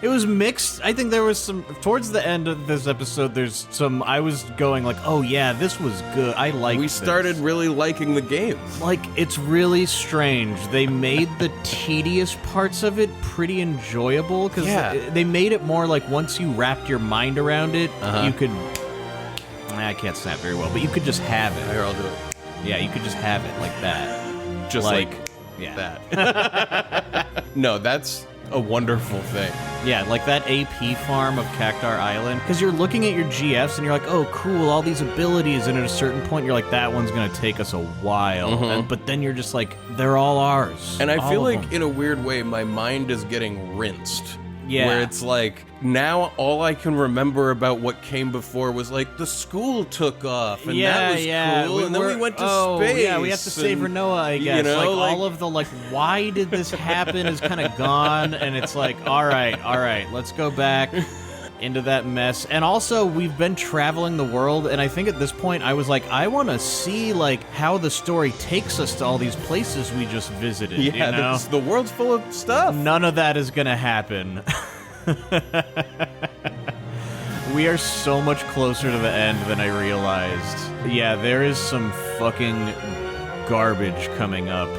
It was mixed. I think there was some... Towards the end of this episode, there's some... I was going like, oh yeah, this was good. I liked We this. started really liking the game. Like, it's really strange. They made the tedious parts of it pretty enjoyable, because they made it more like once you wrapped your mind around it, you could... I can't snap very well, but you could just have it. Here, I'll do it. Yeah, you could just have it like that. Just like yeah. that. No, that's a wonderful thing. Yeah, like that AP farm of Cactaur Island. Because you're looking at your GFs and you're like, oh, cool, all these abilities. And at a certain point, you're like, that one's going to take us a while. But then you're just like, they're all ours. And I feel like, in a weird way, my mind is getting rinsed. Yeah. Where it's like, now all I can remember about what came before was like, the school took off, and that was cool, and then we went to space. Yeah, we have to save Renoa, I guess. You know, like, all of the, like, why did this happen is kind of gone, and it's like, all right, let's go back into that mess. And also, we've been traveling the world, and I think at this point, I was like, I want to see, like, how the story takes us to all these places we just visited, yeah, you know? The world's full of stuff. None of that is gonna happen. We are so much closer to the end than I realized. Yeah, there is some fucking garbage coming up,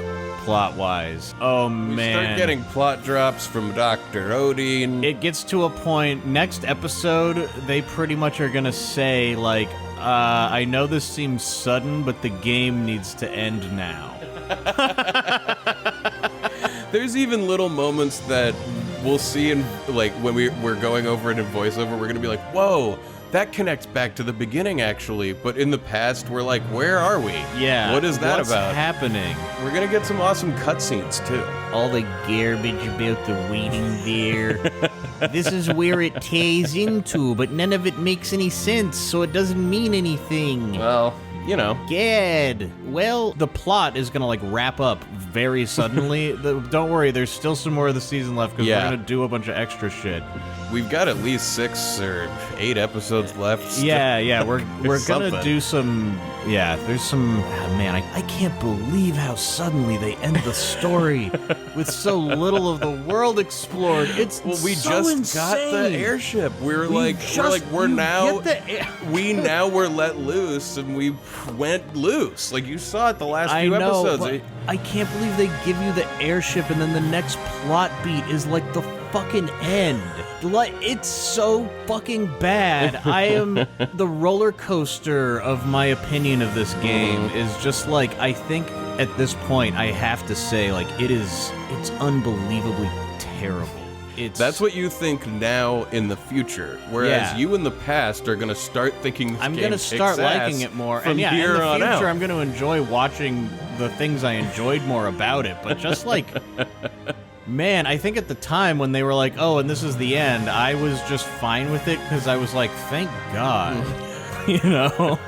plot-wise. Oh, man. We start getting plot drops from Dr. Odin. It gets to a point, next episode, they pretty much are gonna say, like, I know this seems sudden, but the game needs to end now. There's even little moments that we'll see in, like, when we're going over it in voiceover, we're gonna be like, whoa, that connects back to the beginning, actually. But in the past, we're like, where are we? Yeah. What is that what's about? Happening? We're gonna get some awesome cutscenes, too. All the garbage about the waiting there. This is where it ties into, but none of it makes any sense, so it doesn't mean anything. Well, you know. Good. Well, the plot is gonna, like, wrap up very suddenly. Don't worry, there's still some more of the season left, because we're gonna do a bunch of extra shit. We've got at least 6 or 8 episodes left. Yeah, we're gonna something. do some... Yeah, there's some... Oh, man, I can't believe how suddenly they end the story with so little of the world explored. It's we so just got the airship. We're now we're let loose, and we went loose. Like, you saw it the last few episodes. But I can't believe they give you the airship, and then the next plot beat is like the fucking end. Like, it's so fucking bad. I am the roller coaster of my opinion of this game is just like, I think at this point I have to say, like, it's unbelievably terrible. That's what you think now in the future, whereas you in the past are gonna start thinking I'm gonna start liking it more, from and in here the on future out. I'm gonna enjoy watching the things I enjoyed more about it, but just like... Man, I think at the time when they were like, oh, and this is the end, I was just fine with it because I was like, thank God. you know?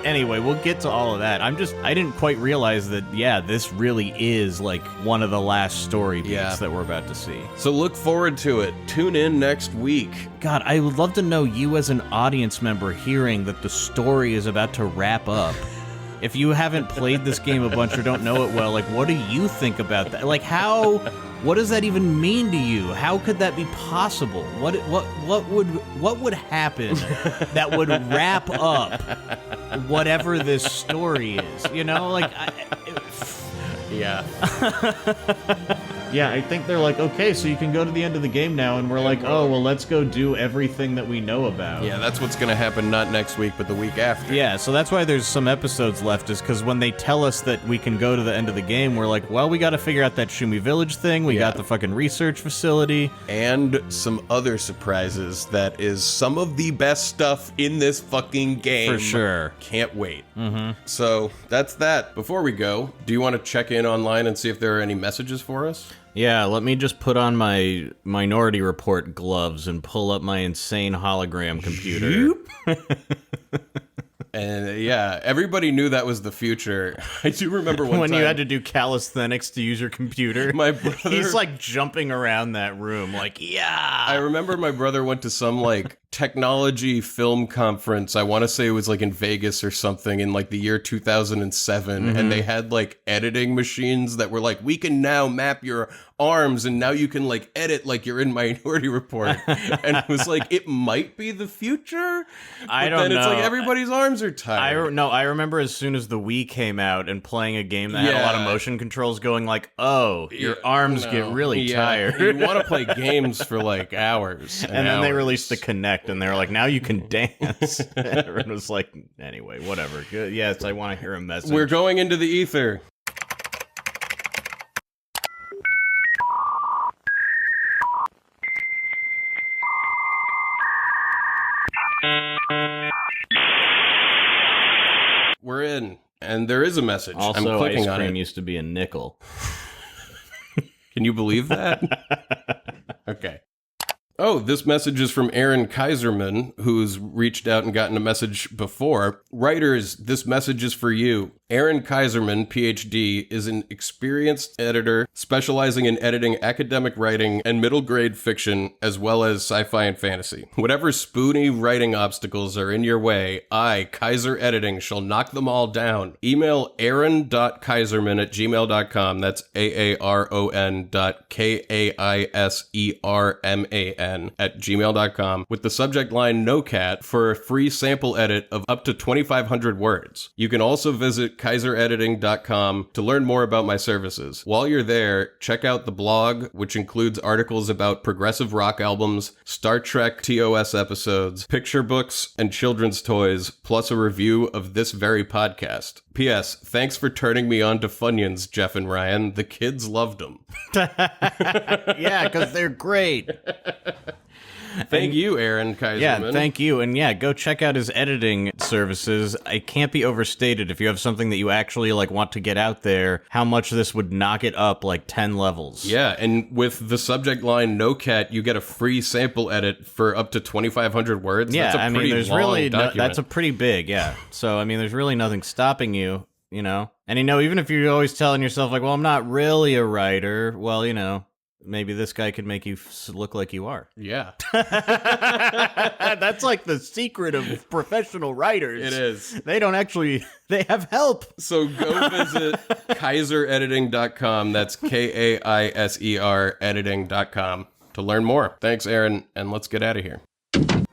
Anyway, we'll get to all of that. I didn't quite realize that, this really is like one of the last story beats that we're about to see. So look forward to it. Tune in next week. God, I would love to know you as an audience member hearing that the story is about to wrap up. If you haven't played this game a bunch or don't know it well, like, what do you think about that? Like, what does that even mean to you? How could that be possible? What would happen that would wrap up whatever this story is? You know, like, yeah. Yeah, I think they're like, okay, so you can go to the end of the game now, and we're like, oh, well, let's go do everything that we know about. Yeah, that's what's going to happen not next week, but the week after. Yeah, so that's why there's some episodes left, is because when they tell us that we can go to the end of the game, we're like, well, we got to figure out that Shumi Village thing, we got the fucking research facility. And some other surprises that is some of the best stuff in this fucking game. For sure. Can't wait. So, that's that. Before we go, do you want to check in online and see if there are any messages for us? Yeah, let me just put on my Minority Report gloves and pull up my insane hologram computer. And yeah, everybody knew that was the future. I do remember one when time you had to do calisthenics to use your computer. My brother, he's like jumping around that room, like, yeah. I remember my brother went to some like technology film conference. I want to say it was like in Vegas or something in like the year 2007, and they had like editing machines that were like, we can now map your arms, and now you can like edit like you're in Minority Report. And it was like, it might be the future. I don't know. It's like everybody's arms are tired. I remember as soon as the Wii came out and playing a game that had a lot of motion controls, going like, oh, your arms get really tired. You want to play games for like hours. And then they released the Kinect, and they were like, now you can dance. Everyone was like, anyway, whatever. Good. Yes, I want to hear a message. We're going into the ether. We're in, and there is a message. Also, I'm clicking ice cream on it. used to be a nickel. Can you believe that? Okay. Oh, this message is from Aaron Kaiserman, who's reached out and gotten a message before. Writers, this message is for you. Aaron Kaiserman, PhD, is an experienced editor specializing in editing academic writing and middle grade fiction, as well as sci-fi and fantasy. Whatever spoony writing obstacles are in your way, I, Kaiser Editing, shall knock them all down. Email aaron.kaiserman@gmail.com. That's aaron.kaiserman@gmail.com with the subject line No Cat for a free sample edit of up to 2,500 words. You can also visit kaiserediting.com to learn more about my services. While you're there, check out the blog, which includes articles about progressive rock albums, Star Trek TOS episodes, picture books, and children's toys, plus a review of this very podcast. P.S. Thanks for turning me on to Funyuns, Jeff and Ryan. The kids loved them. Yeah, because they're great. Thank you, Aaron Kaiserman. Yeah, thank you. And yeah, go check out his editing services. It can't be overstated if you have something that you actually like want to get out there, how much this would knock it up like 10 levels. Yeah, and with the subject line No Cat, you get a free sample edit for up to 2,500 words. Yeah, that's a pretty there's long really document. That's a pretty big, yeah. So I mean, there's really nothing stopping you, you know. And you know, even if you're always telling yourself like, well, I'm not really a writer, well, you know, maybe this guy could make you look like you are. Yeah. That's like the secret of professional writers. It is. They don't actually, they have help. So go visit kaiserediting.com. That's Kaiser editing.com to learn more. Thanks, Aaron, and let's get out of here.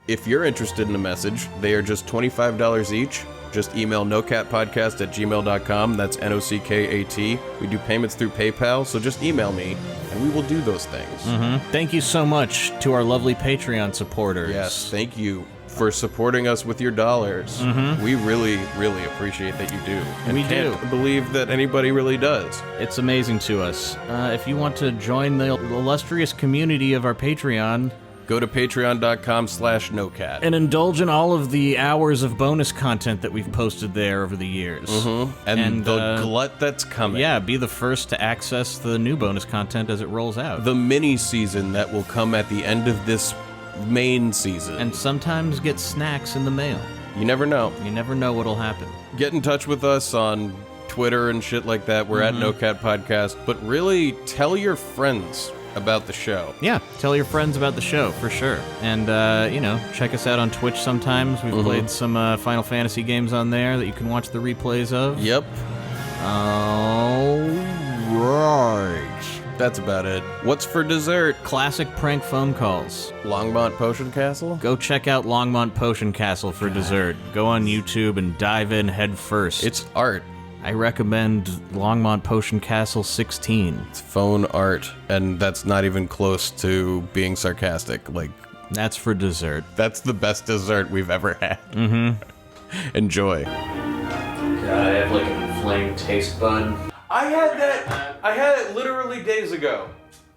If you're interested in a message, they are just $25 each. Just email nocatpodcast@gmail.com. That's NOCKAT. We do payments through PayPal, so just email me, and we will do those things. Thank you so much to our lovely Patreon supporters. Yes, thank you for supporting us with your dollars. We really, really appreciate that you do. And We do. can't believe that anybody really does. It's amazing to us. If you want to join the illustrious community of our Patreon, Go to patreon.com/nocat. and indulge in all of the hours of bonus content that we've posted there over the years. And the glut that's coming. Yeah, be the first to access the new bonus content as it rolls out. The mini season that will come at the end of this main season. And sometimes get snacks in the mail. You never know. You never know what'll happen. Get in touch with us on Twitter and shit like that. We're at No Cat Podcast. But really, tell your friends about the show. Yeah, tell your friends about the show, for sure. And, check us out on Twitch sometimes. We've played some Final Fantasy games on there that you can watch the replays of. Yep. All right. That's about it. What's for dessert? Classic prank phone calls. Longmont Potion Castle? Go check out Longmont Potion Castle for dessert. Go on YouTube and dive in head first. It's art. I recommend Longmont Potion Castle 16. It's phone art, and that's not even close to being sarcastic. Like, that's for dessert. That's the best dessert we've ever had. Enjoy. God, I have like an inflamed taste bud. I had it literally days ago.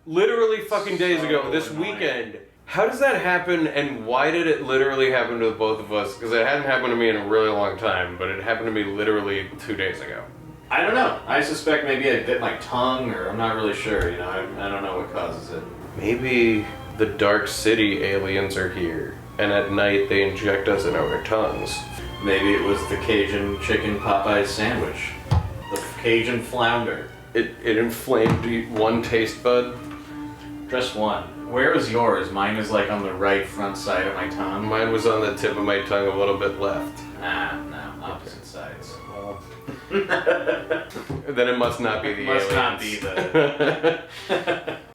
Literally fucking days ago. This weekend. How does that happen, and why did it literally happen to both of us? Because it hadn't happened to me in a really long time, but it happened to me literally 2 days ago. I don't know. I suspect maybe I bit my tongue, or I'm not really sure. I don't know what causes it. Maybe the Dark City aliens are here, and at night they inject us in our tongues. Maybe it was the Cajun chicken Popeye sandwich. The Cajun flounder. It inflamed one taste bud. Just one. Where was yours? Mine is like on the right front side of my tongue. Mine was on the tip of my tongue a little bit left. No, opposite sides. Well, then it must not be the aliens. Must not be the...